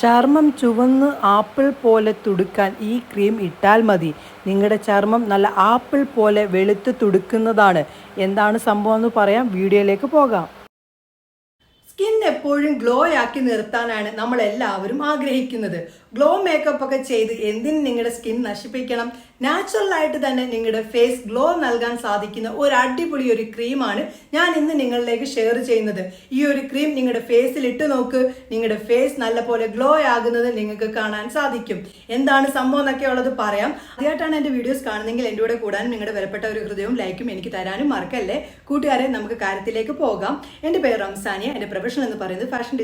ചർമ്മം ചുവന്ന് ആപ്പിൾ പോലെ തുടുക്കാൻ ഈ ക്രീം ഇട്ടാൽ മതി. നിങ്ങളുടെ ചർമ്മം നല്ല ആപ്പിൾ പോലെ വെളുത്ത് തുടുക്കുന്നതാണ്. എന്താണ് സംഭവം എന്ന് പറയാം, വീഡിയോയിലേക്ക് പോകാം. സ്കിൻ എപ്പോഴും ഗ്ലോ ആക്കി നിർത്താനാണ് നമ്മൾ എല്ലാവരും ആഗ്രഹിക്കുന്നത്. ഗ്ലോ മേക്കപ്പ് ഒക്കെ ചെയ്ത് എന്തിന് നിങ്ങളുടെ സ്കിൻ നശിപ്പിക്കണം? നാച്ചുറൽ ആയിട്ട് തന്നെ നിങ്ങളുടെ ഫേസ് ഗ്ലോ നൽകാൻ സാധിക്കുന്ന ഒരു അടിപൊളി ഒരു ക്രീമാണ് ഞാൻ ഇന്ന് നിങ്ങളിലേക്ക് ഷെയർ ചെയ്യുന്നത്. ഈ ഒരു ക്രീം നിങ്ങളുടെ ഫേസിൽ ഇട്ട് നോക്ക്, നിങ്ങളുടെ ഫേസ് നല്ലപോലെ ഗ്ലോ ആകുന്നത് നിങ്ങൾക്ക് കാണാൻ സാധിക്കും. എന്താണ് സംഭവം എന്നൊക്കെ ഉള്ളത് പറയാം. ആദ്യമായിട്ടാണ് എൻ്റെ വീഡിയോസ് കാണുന്നെങ്കിൽ എൻ്റെ കൂടെ കൂടാനും നിങ്ങളുടെ വിലപ്പെട്ട ഒരു ഹൃദയവും ലൈക്കും എനിക്ക് തരാനും മറക്കല്ലേ. കൂട്ടുകാരെ, നമുക്ക് കാര്യത്തിലേക്ക് പോകാം. എൻ്റെ പേര് റംസാനിയ. എൻ്റെ പ്രൊഫഷൻ എന്ന് പറയുന്നത് ഫാഷൻ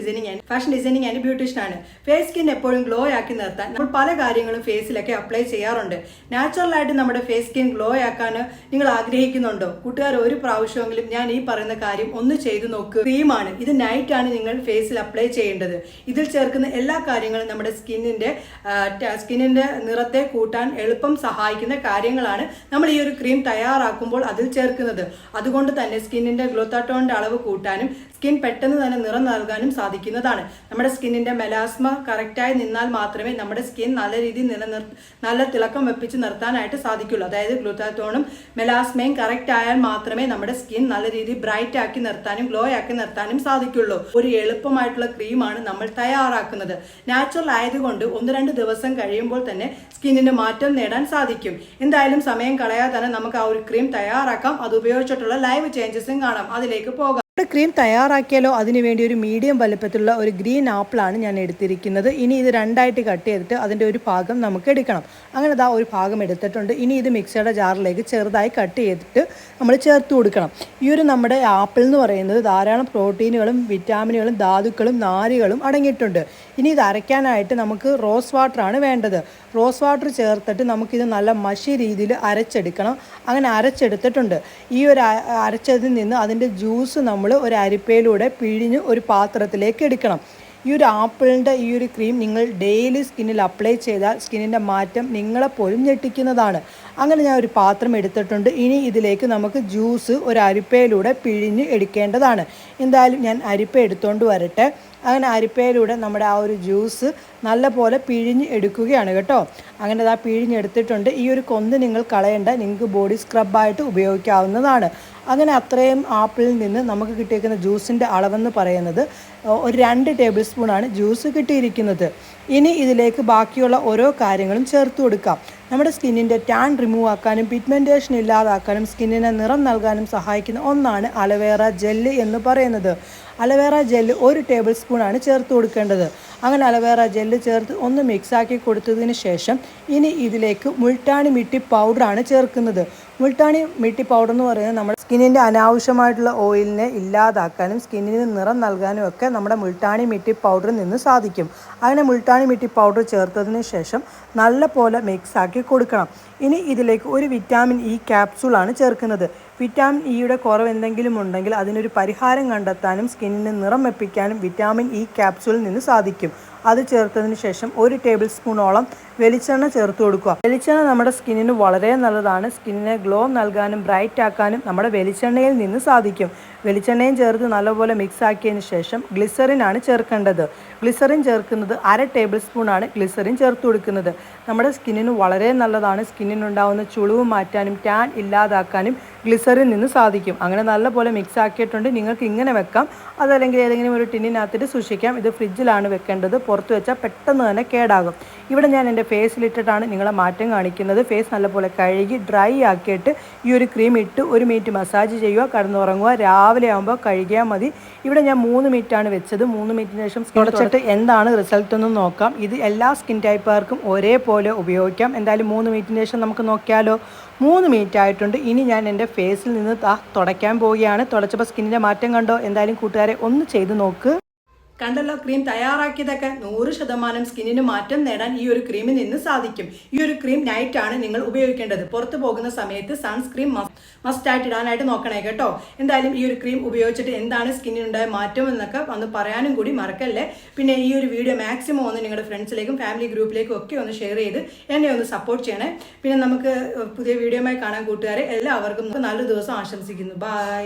ഡിസൈനിങ് ആൻഡ് ബ്യൂട്ടീഷ്യൻ ആണ്. ഫേസ് സ്കിൻ എപ്പോഴും ഗ്ലോ ആക്കി നിർത്താൻ നമ്മൾ പല കാര്യങ്ങളും ഫേസിലൊക്കെ അപ്ലൈ ചെയ്യാറുണ്ട്. നാച്ചുറൽ ആയിട്ട് നമ്മുടെ ഫേസ് സ്കിൻ ഗ്ലോ ആക്കാൻ നിങ്ങൾ ആഗ്രഹിക്കുന്നുണ്ടോ? കൂട്ടുകാർ, ഒരു പ്രാവശ്യമെങ്കിലും ഞാൻ ഈ പറയുന്ന കാര്യം ഒന്ന് ചെയ്തു നോക്കുക. ക്രീമാണ് ഇത്. നൈറ്റ് ആണ് നിങ്ങൾ ഫേസിൽ അപ്ലൈ ചെയ്യേണ്ടത്. ഇതിൽ ചേർക്കുന്ന എല്ലാ കാര്യങ്ങളും നമ്മുടെ സ്കിന്നിന്റെ നിറത്തെ കൂട്ടാൻ എളുപ്പം സഹായിക്കുന്ന കാര്യങ്ങളാണ് നമ്മൾ ഈ ഒരു ക്രീം തയ്യാറാക്കുമ്പോൾ അതിൽ ചേർക്കുന്നത്. അതുകൊണ്ട് തന്നെ സ്കിന്നിന്റെ ഗ്ലൂട്ടാത്തോണിന്റെ അളവ് കൂട്ടാനും സ്കിൻ പെട്ടെന്ന് തന്നെ നിറം നൽകാനും സാധിക്കുന്നതാണ്. നമ്മുടെ സ്കിന്നിന്റെ മെലാസ്മ കറക്റ്റായി നിന്നാൽ മാത്രമേ നമ്മുടെ സ്കിൻ നല്ല രീതിയിൽ നല്ല തിളക്കം വെപ്പിച്ച് നിർത്താനായിട്ട് സാധിക്കുള്ളൂ. അതായത് ഗ്ലൂട്ടാത്തോണും മെലാസ്മയും കറക്റ്റ് ആയാൽ മാത്രമേ നമ്മുടെ സ്കിൻ നല്ല രീതിയിൽ ബ്രൈറ്റ് ആക്കി നിർത്താനും ഗ്ലോ ആക്കി നിർത്താനും സാധിക്കുള്ളൂ. ഒരു എളുപ്പമായിട്ടുള്ള ക്രീമാണ് നമ്മൾ തയ്യാറാക്കുന്നത്. നാച്ചുറൽ ആയതുകൊണ്ട് 1-2 ദിവസം കഴിയുമ്പോൾ തന്നെ സ്കിന്നിന് മാറ്റം നേടാൻ സാധിക്കും. എന്തായാലും സമയം കളയാതെ തന്നെ നമുക്ക് ആ ഒരു ക്രീം തയ്യാറാക്കാം. അത് ഉപയോഗിച്ചിട്ടുള്ള ലൈവ് ചേഞ്ചസും കാണാം. അതിലേക്ക് പോകാം. ക്രീം തയ്യാറാക്കിയാലോ അതിനുവേണ്ടി ഒരു മീഡിയം വലുപ്പത്തിലുള്ള ഒരു ഗ്രീൻ ആപ്പിളാണ് ഞാൻ എടുത്തിരിക്കുന്നത്. ഇനി ഇത് 2ആയിട്ട് കട്ട് ചെയ്തിട്ട് അതിൻ്റെ ഒരു ഭാഗം നമുക്ക് എടുക്കണം. അങ്ങനെ ഇതാ ഒരു ഭാഗം എടുത്തിട്ടുണ്ട്. ഇനി ഇത് മിക്സിയുടെ ജാറിലേക്ക് ചെറുതായി കട്ട് ചെയ്തിട്ട് നമ്മൾ ചേർത്ത് കൊടുക്കണം. ഈ ഒരു നമ്മുടെ ആപ്പിൾ എന്ന് പറയുന്നത് ധാരാളം പ്രോട്ടീനുകളും വിറ്റാമിനുകളും ധാതുക്കളും നാരുകളും അടങ്ങിയിട്ടുണ്ട്. ഇനി ഇത് അരയ്ക്കാനായിട്ട് നമുക്ക് റോസ് വാട്ടറാണ് വേണ്ടത്. റോസ് വാട്ടർ ചേർത്തിട്ട് നമുക്കിത് നല്ല മഷി രീതിയിൽ അരച്ചെടുക്കണം. അങ്ങനെ അരച്ചെടുത്തിട്ടുണ്ട്. ഈ ഒരു അരച്ചതിൽ നിന്ന് അതിൻ്റെ ജ്യൂസ് നമ്മൾ ഒരു അരിപ്പയിലൂടെ പിഴിഞ്ഞ് ഒരു പാത്രത്തിലേക്ക് എടുക്കണം. ഈ ഒരു ആപ്പിളിൻ്റെ ഈ ഒരു ക്രീം നിങ്ങൾ ഡെയിലി സ്കിന്നിൽ അപ്ലൈ ചെയ്താൽ സ്കിന്നിൻ്റെ മാറ്റം നിങ്ങളെപ്പോലും ഞെട്ടിക്കുന്നതാണ്. അങ്ങനെ ഞാൻ ഒരു പാത്രം എടുത്തിട്ടുണ്ട്. ഇനി ഇതിലേക്ക് നമുക്ക് ജ്യൂസ് ഒരു അരിപ്പയിലൂടെ പിഴിഞ്ഞ് എടുക്കേണ്ടതാണ്. എന്തായാലും ഞാൻ അരിപ്പ എടുത്തുകൊണ്ട് വരട്ടെ. അങ്ങനെ അരിപ്പയിലൂടെ നമ്മുടെ ആ ഒരു ജ്യൂസ് നല്ലപോലെ പിഴിഞ്ഞ് എടുക്കുകയാണ് കേട്ടോ. അങ്ങനെ അതാ പിഴിഞ്ഞെടുത്തിട്ടുണ്ട്. ഈ ഒരു കൊന്ത് നിങ്ങൾ കളയേണ്ട, നിങ്ങൾക്ക് ബോഡി സ്ക്രബായിട്ട് ഉപയോഗിക്കാവുന്നതാണ്. അങ്ങനെ അത്രയും ആപ്പിളിൽ നിന്ന് നമുക്ക് കിട്ടിയിരിക്കുന്ന ജ്യൂസിൻ്റെ അളവെന്ന് പറയുന്നത് ഒരു 2 ടേബിൾ സ്പൂണാണ് ജ്യൂസ് കിട്ടിയിരിക്കുന്നത്. ഇനി ഇതിലേക്ക് ബാക്കിയുള്ള ഓരോ കാര്യങ്ങളും ചേർത്ത് കൊടുക്കാം. നമ്മുടെ സ്കിന്നിൻ്റെ ടാൻ റിമൂവ് ആക്കാനും പിഗ്മെൻറ്റേഷൻ ഇല്ലാതാക്കാനും സ്കിന്നിന് നിറം നൽകാനും സഹായിക്കുന്ന ഒന്നാണ് അലോവേറ ജെല്ല് എന്ന് പറയുന്നത്. അലോവേറ ജെല്ല് 1 ടേബിൾ സ്പൂണാണ് ചേർത്ത് കൊടുക്കേണ്ടത്. അങ്ങനെ അലോവേറ ജെല്ല് ചേർത്ത് ഒന്ന് മിക്സാക്കി കൊടുത്തതിന് ശേഷം ഇനി ഇതിലേക്ക് മുൾട്ടാണി മിട്ടി പൗഡറാണ് ചേർക്കുന്നത്. മുൾട്ടാണി മിട്ടി പൗഡർ എന്ന് പറയുന്നത് നമ്മുടെ സ്കിന്നിൻ്റെ അനാവശ്യമായിട്ടുള്ള ഓയിലിനെ ഇല്ലാതാക്കാനും സ്കിന്നിന് നിറം നൽകാനും ഒക്കെ നമ്മുടെ മുൾട്ടാണി മിട്ടി പൗഡറിൽ നിന്ന് സാധിക്കും. അങ്ങനെ മുൾട്ടാണി മിട്ടി പൗഡർ ചേർത്തതിന് ശേഷം നല്ല പോലെ മിക്സാക്കി കൊടുക്കണം. ഇനി ഇതിലേക്ക് ഒരു വിറ്റാമിൻ ഇ ക്യാപ്സൂളാണ് ചേർക്കുന്നത്. വിറ്റാമിൻ ഇയുടെ കുറവ് എന്തെങ്കിലും ഉണ്ടെങ്കിൽ അതിനൊരു പരിഹാരം കണ്ടെത്താനും സ്കിന്നിന് നിറം വെപ്പിക്കാനും വിറ്റാമിൻ ഇ ക്യാപ്സൂളിൽ നിന്ന് സാധിക്കും. അത് ചേർത്തതിന് ശേഷം 1 ടേബിൾ സ്പൂണോളം വെളിച്ചെണ്ണ ചേർത്ത് കൊടുക്കുക. വെളിച്ചെണ്ണ നമ്മുടെ സ്കിന്നിന് വളരെ നല്ലതാണ്. സ്കിന്നിനെ ഗ്ലോ നൽകാനും ബ്രൈറ്റ് ആക്കാനും നമ്മുടെ വെളിച്ചെണ്ണയിൽ നിന്ന് സാധിക്കും. വെളിച്ചെണ്ണയും ചേർത്ത് നല്ലപോലെ മിക്സ് ആക്കിയതിന് ശേഷം ഗ്ലിസറിനാണ് ചേർക്കേണ്ടത്. ഗ്ലിസറിൻ ചേർക്കുന്നത് 1/2 ടേബിൾ സ്പൂണാണ് ഗ്ലിസറിൻ ചേർത്ത് കൊടുക്കുന്നത്. നമ്മുടെ സ്കിന്നിന് വളരെ നല്ലതാണ്. സ്കിന്നിനുണ്ടാകുന്ന ചുളിവ് മാറ്റാനും ടാൻ ഇല്ലാതാക്കാനും ഗ്ലിസറിൻ നിന്ന് സാധിക്കും. അങ്ങനെ നല്ലപോലെ മിക്സ് ആക്കിയിട്ടുണ്ട്. നിങ്ങൾക്ക് ഇങ്ങനെ വെക്കാം, അതല്ലെങ്കിൽ ഏതെങ്കിലും ഒരു ടിന്നിനകത്തിട്ട് സൂക്ഷിക്കാം. ഇത് ഫ്രിഡ്ജിലാണ് വെക്കേണ്ടത്. പുറത്ത് വെച്ചാൽ പെട്ടെന്ന് തന്നെ കേടാകും. ഇവിടെ ഞാൻ എൻ്റെ ഫേസിലിട്ടിട്ടാണ് നിങ്ങളെ മാറ്റം കാണിക്കുന്നത്. ഫേസ് നല്ലപോലെ കഴുകി ഡ്രൈ ആക്കിയിട്ട് ഈ ഒരു ക്രീം ഇട്ട് 1 മിനിറ്റ് മസാജ് ചെയ്യുക, കിടന്നുറങ്ങുക. രാവിലെ ആകുമ്പോൾ കഴുകിയാൽ മതി. ഇവിടെ ഞാൻ 3 മിനിറ്റാണ് വെച്ചത്. 3 മിനിറ്റിന് ശേഷം തുടച്ചിട്ട് എന്താണ് റിസൾട്ട് എന്ന് നോക്കാം. ഇത് എല്ലാ സ്കിൻ ടൈപ്പുകാർക്കും ഒരേപോലെ ഉപയോഗിക്കാം. എന്തായാലും 3 മിനിറ്റിന് ശേഷം നമുക്ക് നോക്കിയാലോ. 3 മിനിറ്റ് ആയിട്ടുണ്ട്. ഇനി ഞാൻ എൻ്റെ ഫേസിൽ നിന്ന് തുടയ്ക്കാൻ പോവുകയാണ്. തുടച്ചപ്പോൾ സ്കിന്നിൻ്റെ മാറ്റം കണ്ടോ? എന്തായാലും കൂട്ടുകാരെ ഒന്ന് ചെയ്ത് നോക്ക്. കണ്ടല്ലോ, ക്രീം തയ്യാറാക്കിയതൊക്കെ 100% സ്കിന്നിന് മാറ്റം നേടാൻ ഈ ഒരു ക്രീമിൽ നിന്ന് സാധിക്കും. ഈ ഒരു ക്രീം നൈറ്റ് ആണ് നിങ്ങൾ ഉപയോഗിക്കേണ്ടത്. പുറത്തു പോകുന്ന സമയത്ത് സൺസ്ക്രീൻ മസ്റ്റായിട്ട് ഇടാനായിട്ട് നോക്കണേ കേട്ടോ. എന്തായാലും ഈ ഒരു ക്രീം ഉപയോഗിച്ചിട്ട് എന്താണ് സ്കിന്നിനുണ്ടായ മാറ്റം എന്നൊക്കെ വന്ന് പറയാനും കൂടി മറക്കല്ലേ. പിന്നെ ഈ ഒരു വീഡിയോ മാക്സിമം ഒന്ന് നിങ്ങളുടെ ഫ്രണ്ട്സിലേക്കും ഫാമിലി ഗ്രൂപ്പിലേക്കും ഒക്കെ ഒന്ന് ഷെയർ ചെയ്ത് എന്നെ ഒന്ന് സപ്പോർട്ട് ചെയ്യണേ. പിന്നെ നമുക്ക് പുതിയ വീഡിയോയുമായി കാണാൻ കൂട്ടുകാരെ എല്ലാവർക്കും നല്ലൊരു ദിവസം ആശംസിക്കുന്നു. ബൈ.